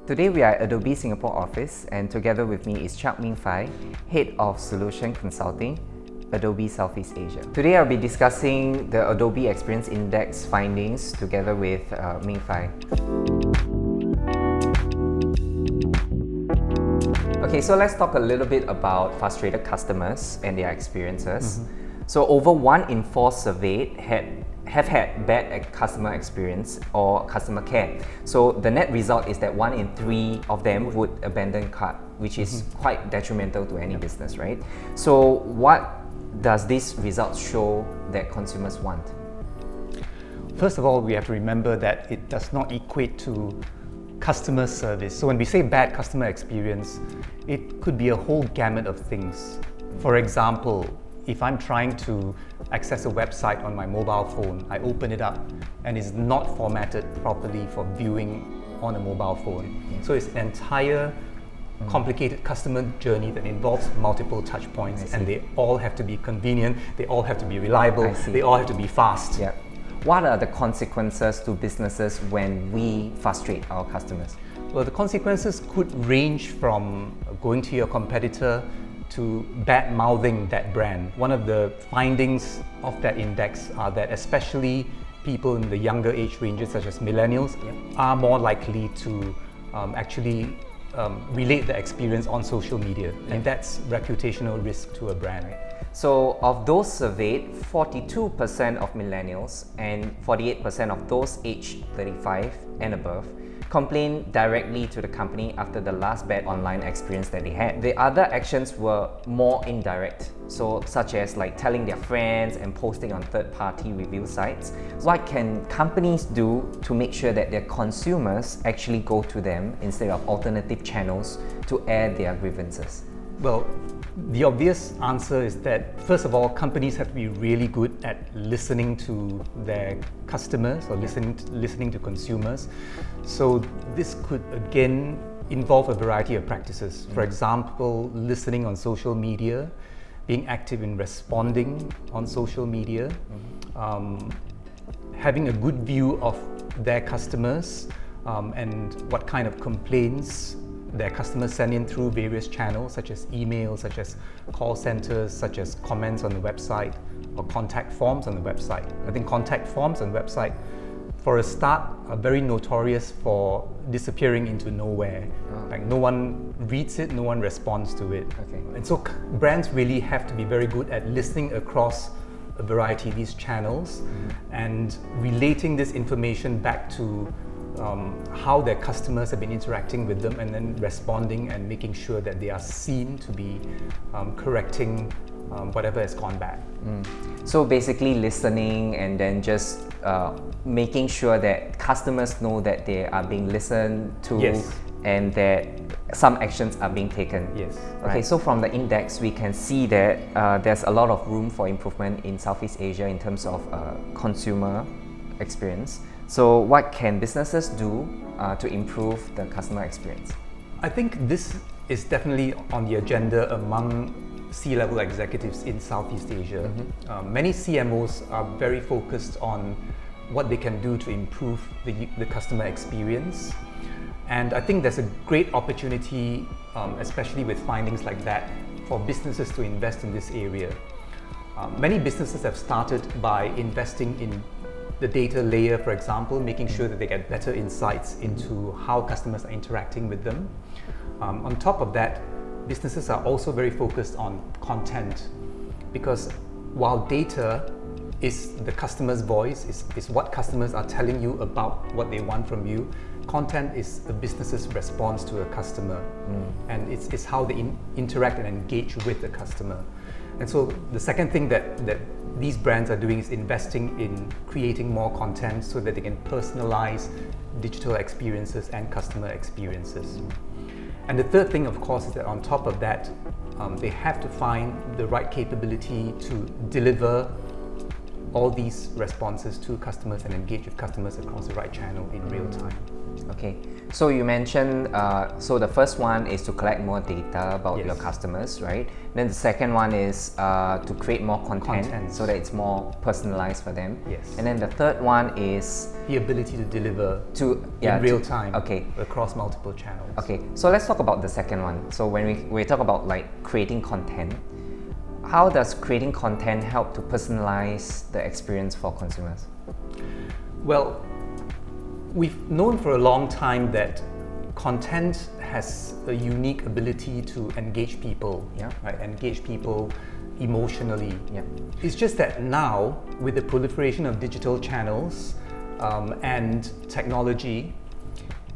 Today we are at Adobe Singapore office, and together with me is Chak Ming, Head of Solution Consulting, Adobe Southeast Asia. Today I'll be discussing the Adobe Experience Index findings together with Ming. Okay, so let's talk a little bit about frustrated customers and their experiences. So over 1 in 4 surveyed have had bad customer experience or customer care. So the net result is that 1 in 3 of them would abandon cart, which is quite detrimental to any business, right? So what does this result show that consumers want? First of all, we have to remember that it does not equate to customer service. So when we say bad customer experience, it could be a whole gamut of things. For example, if I'm trying to access a website on my mobile phone, I open it up and it's not formatted properly for viewing on a mobile phone. So it's an entire complicated customer journey that involves multiple touch points, and they all have to be convenient, they all have to be reliable, they all have to be fast. Yeah. What are the consequences to businesses when we frustrate our customers? Well, the consequences could range from going to your competitor to bad-mouthing that brand. One of the findings of that index are that especially people in the younger age ranges, such as millennials, are more likely to actually relate the experience on social media, and that's reputational risk to a brand. So of those surveyed, 42% of millennials and 48% of those aged 35 and above complained directly to the company after the last bad online experience that they had. The other actions were more indirect, so such as like telling their friends and posting on third-party review sites. What can companies do to make sure that their consumers actually go to them instead of alternative channels to air their grievances? Well, the obvious answer is that, first of all, companies have to be really good at listening to their customers or listening to consumers. So this could again involve a variety of practices. For example, listening on social media, being active in responding on social media, having a good view of their customers and what kind of complaints their customers send in through various channels, such as email, such as call centers, such as comments on the website, or contact forms on the website. I think contact forms on the website, for a start, are very notorious for disappearing into nowhere. Like no one reads it, no one responds to it. And so brands really have to be very good at listening across a variety of these channels and relating this information back to how their customers have been interacting with them, and then responding and making sure that they are seen to be correcting whatever has gone bad. So basically listening and then just making sure that customers know that they are being listened to and that some actions are being taken. Okay, so from the index we can see that there's a lot of room for improvement in Southeast Asia in terms of consumer experience. So what can businesses do to improve the customer experience? I think this is definitely on the agenda among C-level executives in Southeast Asia. Many CMOs are very focused on what they can do to improve the customer experience. And I think there's a great opportunity, especially with findings like that, for businesses to invest in this area. Many businesses have started by investing in the data layer, for example, making sure that they get better insights into how customers are interacting with them. On top of that, businesses are also very focused on content, because while data is the customer's voice, is what customers are telling you about what they want from you, content is the business's response to a customer, and it's how they interact and engage with the customer. And so the second thing that these brands are doing is investing in creating more content so that they can personalize digital experiences and customer experiences. And the third thing, of course, is that on top of that, they have to find the right capability to deliver all these responses to customers and engage with customers across the right channel in real time. Okay, So you mentioned, so the first one is to collect more data about Yes. your customers, right? Then the second one is to create more content so that it's more personalized for them. Yes. And then the third one is The ability to deliver in real time Okay. across multiple channels. Okay, so let's talk about the second one. So when we talk about like creating content, how does creating content help to personalize the experience for consumers? Well, we've known for a long time that content has a unique ability to engage people, Yeah. right? Engage people emotionally. Yeah. It's just that now, with the proliferation of digital channels and technology,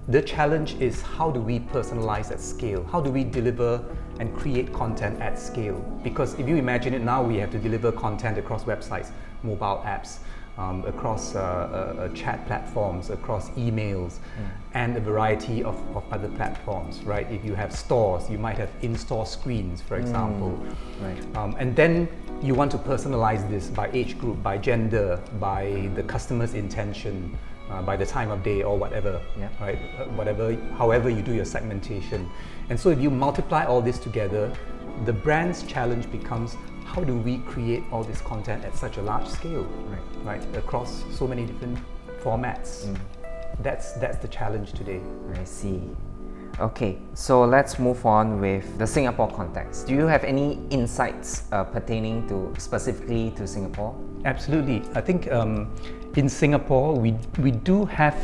the challenge is how do we personalize at scale? How do we deliver and create content at scale? Because if you imagine it now, we have to deliver content across websites, mobile apps, across chat platforms, across emails, and a variety of other platforms, right? If you have stores, you might have in-store screens, for example. Right. And then you want to personalize this by age group, by gender, by the customer's intention, by the time of day or whatever, Yeah. right? However you do your segmentation. And so if you multiply all this together, the brand's challenge becomes, how do we create all this content at such a large scale, right? Across so many different formats. That's the challenge today. I see. Okay, so let's move on with the Singapore context. Do you have any insights pertaining to specifically to Singapore? Absolutely. I think in Singapore, we do have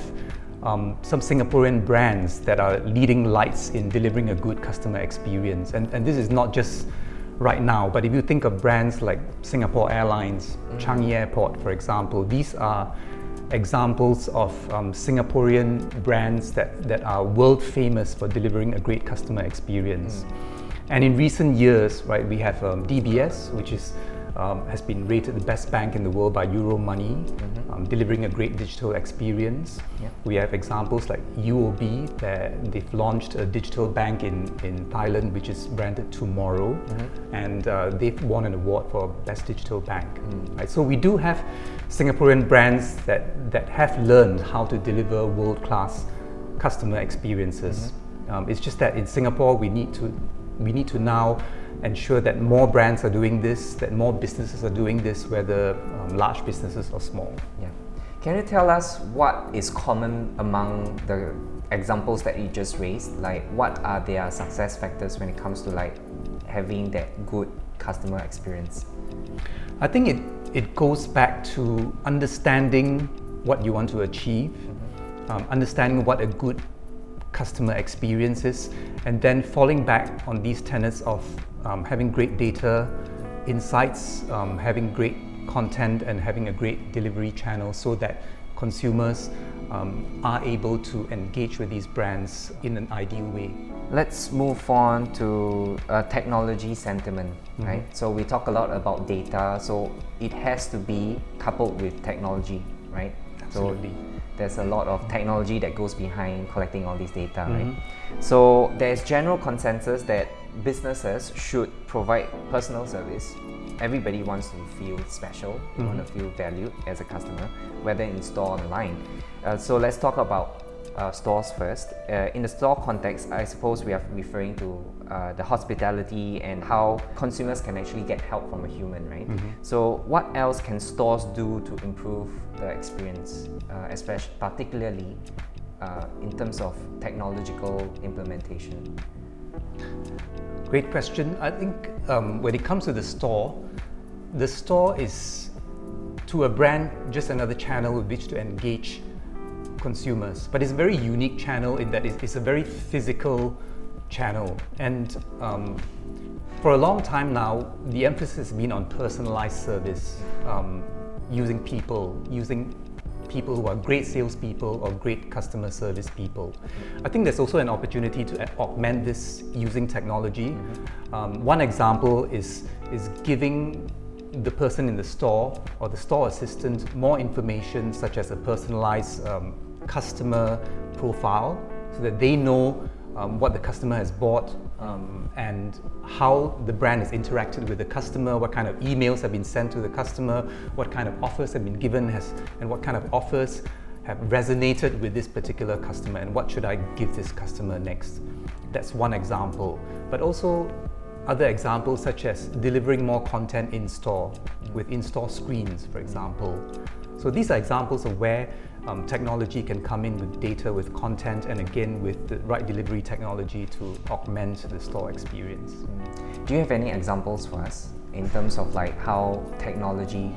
some Singaporean brands that are leading lights in delivering a good customer experience. And this is not just right now, but if you think of brands like Singapore Airlines, Changi Airport, for example, these are examples of Singaporean brands that are world famous for delivering a great customer experience. And in recent years, right, we have DBS, which has been rated the best bank in the world by Euromoney, delivering a great digital experience. Yeah. We have examples like UOB, they've launched a digital bank in Thailand, which is branded Tomorrow, and they've won an award for Best Digital Bank. Right? So we do have Singaporean brands that have learned how to deliver world-class customer experiences. It's just that in Singapore, we need to now ensure that more brands are doing this, that more businesses are doing this, whether large businesses or small. Yeah. Can you tell us what is common among the examples that you just raised? Like, what are their success factors when it comes to like having that good customer experience? I think it goes back to understanding what you want to achieve, understanding what a good customer experience is, and then falling back on these tenets of having great data insights, having great content, and having a great delivery channel so that consumers are able to engage with these brands in an ideal way. Let's move on to technology sentiment, right? So we talk a lot about data, so it has to be coupled with technology, right? Absolutely. So there's a lot of technology that goes behind collecting all this data, right? So there's general consensus that businesses should provide personal service. Everybody wants to feel special, they want to feel valued as a customer, whether in store or online. So let's talk about stores first. In the store context, I suppose we are referring to the hospitality and how consumers can actually get help from a human, right? So what else can stores do to improve the experience, especially particularly in terms of technological implementation? Great question. I think when it comes to the store is, to a brand, just another channel with which to engage consumers. But it's a very unique channel in that it's a very physical channel. And for a long time now, the emphasis has been on personalized service, using people who are great salespeople or great customer service people. I think there's also an opportunity to augment this using technology. One example is giving the person in the store or the store assistant more information, such as a personalized customer profile, so that they know what the customer has bought and how the brand has interacted with the customer, what kind of emails have been sent to the customer, what kind of offers have been given and what kind of offers have resonated with this particular customer, and what should I give this customer next? That's one example. But also other examples such as delivering more content in store with in-store screens, for example. So these are examples of where technology can come in with data, with content, and again with the right delivery technology to augment the store experience. Do you have any examples for us in terms of like how technology,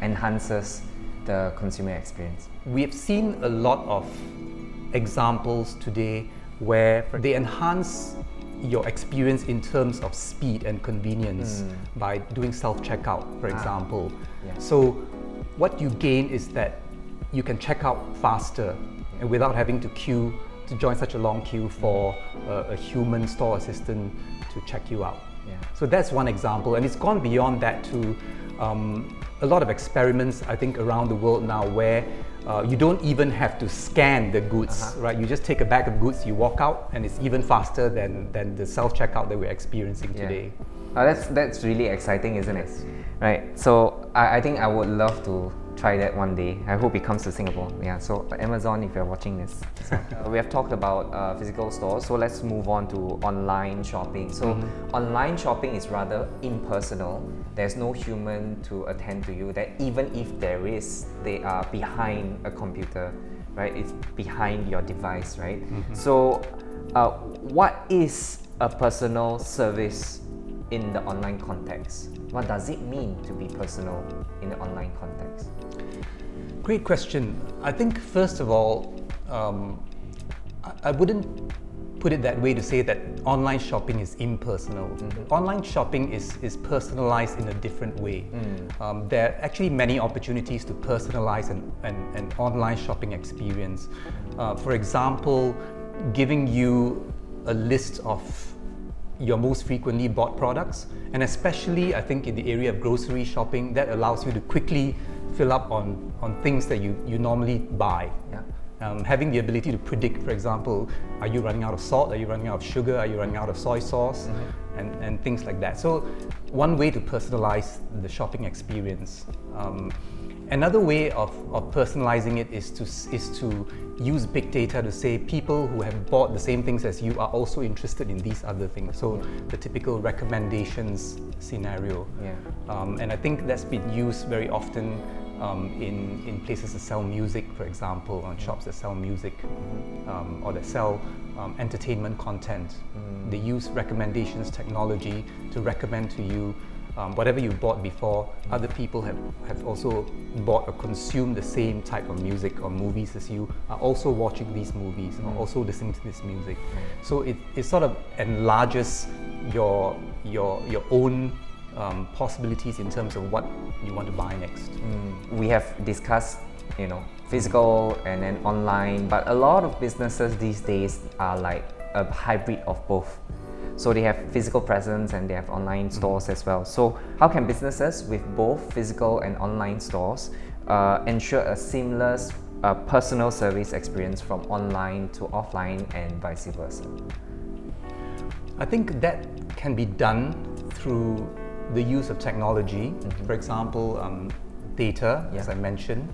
enhances the consumer experience? We have seen a lot of examples today where they enhance your experience in terms of speed and convenience by doing self-checkout, for example. Yeah. So what you gain is that you can check out faster and without having to join such a long queue for a human store assistant to check you out. Yeah. So that's one example, and it's gone beyond that to a lot of experiments, I think, around the world now where you don't even have to scan the goods, right? You just take a bag of goods, you walk out, and it's even faster than the self-checkout that we're experiencing today. That's really exciting, isn't it? Right. So I think I would love to try that one day. I hope it comes to Singapore. Yeah. So Amazon, if you're watching this, we have talked about physical stores. So let's move on to online shopping. So online shopping is rather impersonal. There's no human to attend to you. That even if there is, they are behind a computer, right? It's behind your device, right? So what is a personal service in the online context? What does it mean to be personal in the online context? Great question. I think first of all, I wouldn't put it that way to say that online shopping is impersonal. Online shopping is personalized in a different way. There are actually many opportunities to personalize an online shopping experience. For example, giving you a list of your most frequently bought products, and especially I think in the area of grocery shopping, that allows you to quickly fill up on things that you normally buy. Having the ability to predict, for example, are you running out of salt, are you running out of sugar, are you running out of soy sauce, and things like that. So one way to personalize the shopping experience. Another way of personalizing it is to use big data to say people who have bought the same things as you are also interested in these other things. So the typical recommendations scenario. And I think that's been used very often in places that sell music, for example, on shops that sell music or that sell entertainment content. They use recommendations technology to recommend to you whatever you bought before. Other people have also bought or consumed the same type of music or movies as you, are also watching these movies or also listening to this music. So it sort of enlarges your own possibilities in terms of what you want to buy next. We have discussed, physical and then online, but a lot of businesses these days are like a hybrid of both. So they have physical presence and they have online stores as well. So how can businesses with both physical and online stores ensure a seamless personal service experience from online to offline and vice versa? I think that can be done through the use of technology. For example, data, as I mentioned.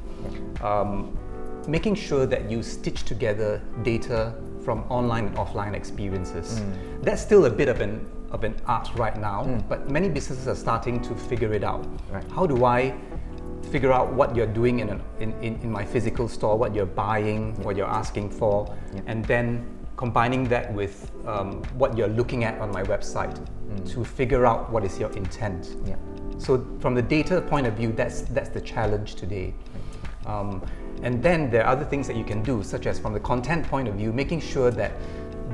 Making sure that you stitch together data from online and offline experiences. That's still a bit of an art right now, but many businesses are starting to figure it out. How do I figure out what you're doing in my physical store, what you're buying, what you're asking for, and then combining that with what you're looking at on my website to figure out what is your intent. So from the data point of view, that's the challenge today. And then there are other things that you can do, such as from the content point of view, making sure that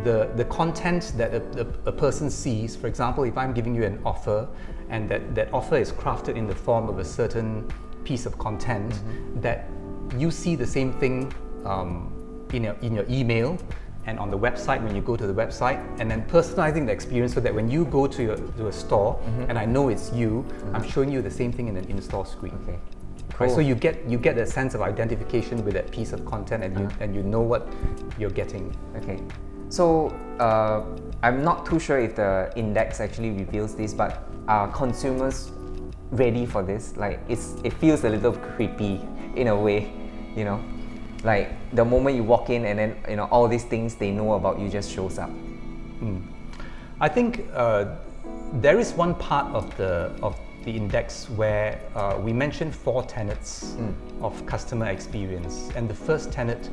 the content that a person sees, for example, if I'm giving you an offer and that offer is crafted in the form of a certain piece of content, that you see the same thing in your email and on the website when you go to the website, and then personalizing the experience so that when you go to a store and I know it's you, I'm showing you the same thing in an in-store screen. Right, so you get a sense of identification with that piece of content, and you know what you're getting. Okay, so I'm not too sure if the index actually reveals this, but are consumers ready for this? Like it feels a little creepy in a way. you know, like the moment you walk in and then, you know, all these things they know about you just shows up. I think there is one part of the index where we mentioned 4 tenets of customer experience, and the first tenet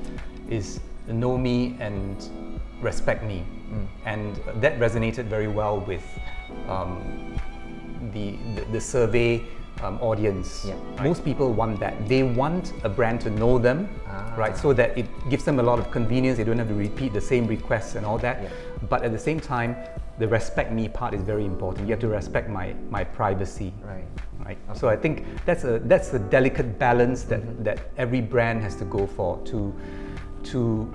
is know me and respect me, and that resonated very well with the survey audience. Yeah. Right. Most people want that. They want a brand to know them, right? So that it gives them a lot of convenience. They don't have to repeat the same requests and all that. Yeah. But at the same time, the respect me part is very important. You have to respect my privacy. Right. Right. Okay. So I think that's a delicate balance that every brand has to go for to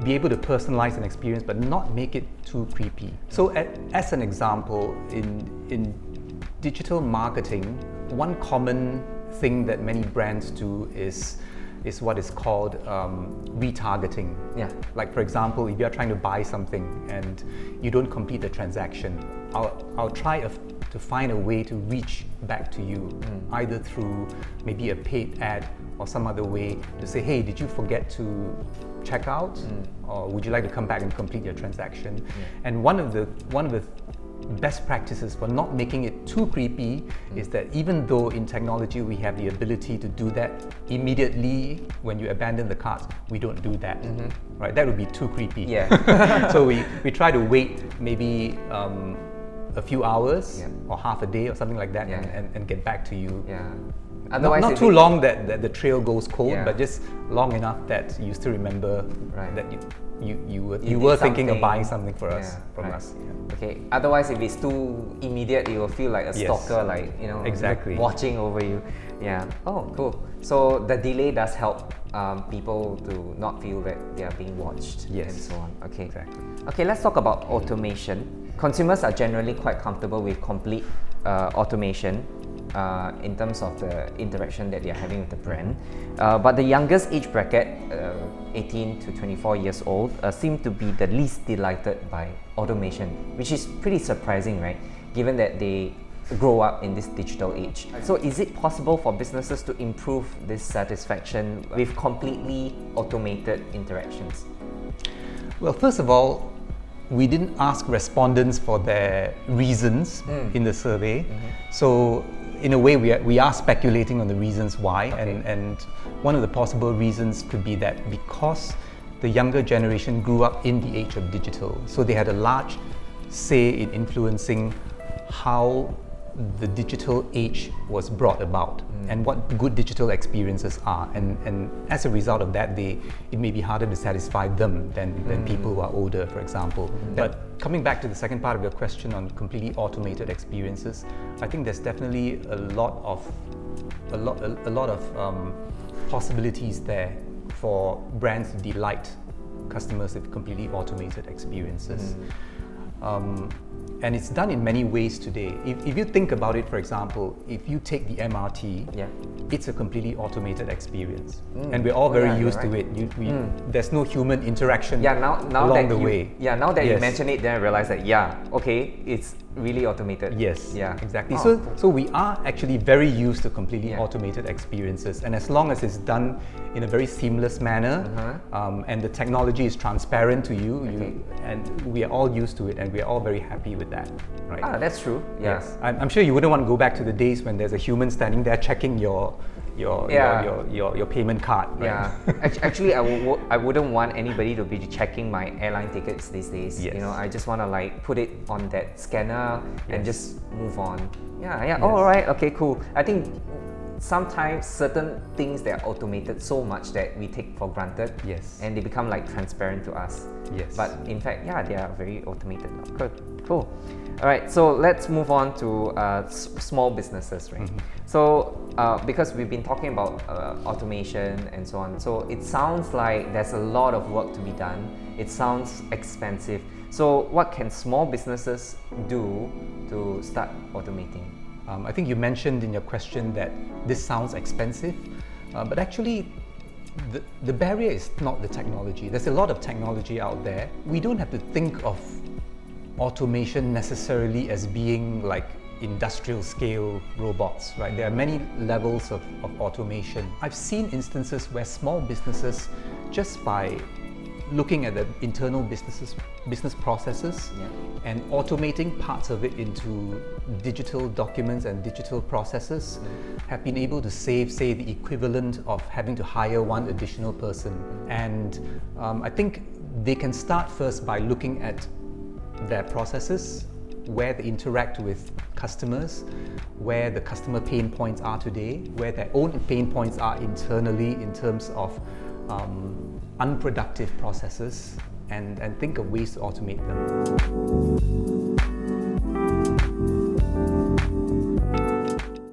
be able to personalize an experience but not make it too creepy. So as an example, in digital marketing, one common thing that many brands do is what is called retargeting. Yeah. Like, for example, if you're trying to buy something and you don't complete the transaction, I'll try to find a way to reach back to you, either through maybe a paid ad or some other way to say, hey, did you forget to check out? Or would you like to come back and complete your transaction? And one of the best practices for not making it too creepy is that even though in technology we have the ability to do that immediately when you abandon the cart, we don't do that. Right? That would be too creepy. Yeah. So we try to wait maybe a few hours or half a day or something like that and get back to you. Yeah. Otherwise, not too long that the trail goes cold, but just long enough that you still remember that you were thinking of buying something from us. Yeah. Okay. Otherwise, if it's too immediate, it will feel like a stalker, like, you know, exactly watching over you. Yeah. Oh, cool. So the delay does help people to not feel that they are being watched and so on. Okay. Exactly. Okay. Let's talk about automation. Consumers are generally quite comfortable with complete automation. In terms of the interaction that they're having with the brand. But the youngest age bracket, 18 to 24 years old, seem to be the least delighted by automation, which is pretty surprising, right? Given that they grow up in this digital age. So is it possible for businesses to improve this satisfaction with completely automated interactions? Well, first of all, we didn't ask respondents for their reasons in the survey. So in a way, we are speculating on the reasons why, and one of the possible reasons could be that because the younger generation grew up in the age of digital, so they had a large say in influencing how the digital age was brought about and what good digital experiences are, and as a result of that, it may be harder to satisfy them than people who are older, for example. But coming back to the second part of your question on completely automated experiences, I think there's definitely a lot of possibilities there for brands to delight customers with completely automated experiences. And it's done in many ways today. If you think about it, for example, if you take the MRT, it's a completely automated experience. And we're all very used to it. There's no human interaction along the way. Now that you mention it, then I realize that, it's really automated. Yes, exactly. So we are actually very used to completely automated experiences. And as long as it's done in a very seamless manner, and the technology is transparent to you, and we are all used to it, and we are all very happy with that, right? That's true. Yes. I'm sure you wouldn't want to go back to the days when there's a human standing there checking your payment card. Right? Yeah. Actually, I wouldn't want anybody to be checking my airline tickets these days. Yes. You know, I just want to like put it on that scanner and just move on. Yeah. All right. Okay. Cool. I think sometimes certain things that are automated so much that we take for granted. Yes. And they become like transparent to us. Yes. But in fact, they are very automated now. Good. Cool. All right, so let's move on to small businesses, right? So because we've been talking about automation and so on, so it sounds like there's a lot of work to be done. It sounds expensive. So what can small businesses do to start automating? I think you mentioned in your question that this sounds expensive, but actually the barrier is not the technology. There's a lot of technology out there. We don't have to think of automation necessarily as being like industrial scale robots, right? There are many levels of automation. I've seen instances where small businesses, just by looking at the internal business processes and automating parts of it into digital documents and digital processes, have been able to save, say, the equivalent of having to hire one additional person. And I think they can start first by looking at their processes, where they interact with customers, where the customer pain points are today, where their own pain points are internally in terms of unproductive processes, and think of ways to automate them.